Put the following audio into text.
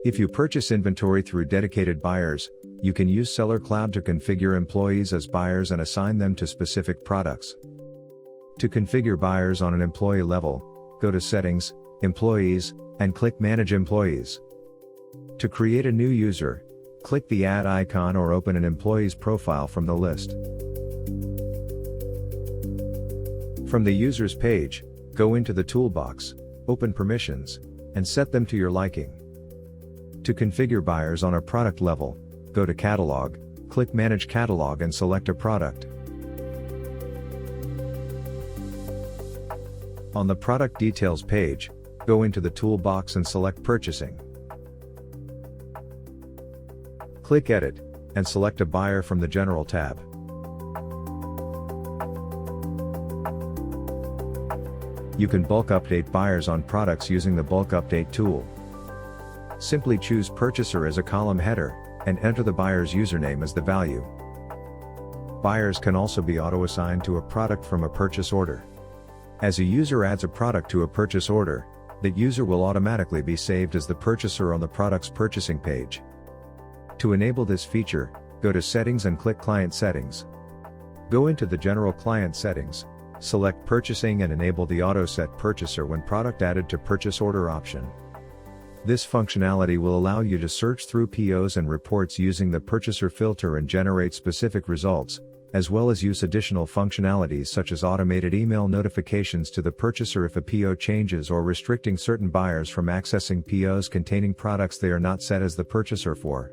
If you purchase inventory through dedicated buyers, you can use Sellercloud to configure employees as buyers and assign them to specific products. To configure buyers on an employee level, go to Settings, Employees, and click Manage Employees. To create a new user, click the Add icon or open an employee's profile from the list. From the Users page, go into the Toolbox, open Permissions, and set them to your liking. To configure buyers on a product level, go to Catalog, click Manage Catalog and select a product. On the Product Details page, go into the Toolbox and select Purchasing. Click Edit, and select a buyer from the General tab. You can bulk update buyers on products using the Bulk Update tool. Simply choose Purchaser as a column header, and enter the buyer's username as the value. Buyers can also be auto-assigned to a product from a purchase order. As a user adds a product to a purchase order, that user will automatically be saved as the purchaser on the product's purchasing page. To enable this feature, go to Settings and click Client Settings. Go into the General Client Settings, select Purchasing and enable the Auto Set Purchaser when product added to purchase order option. This functionality will allow you to search through POs and reports using the purchaser filter and generate specific results, as well as use additional functionalities such as automated email notifications to the purchaser if a PO changes or restricting certain buyers from accessing POs containing products they are not set as the purchaser for.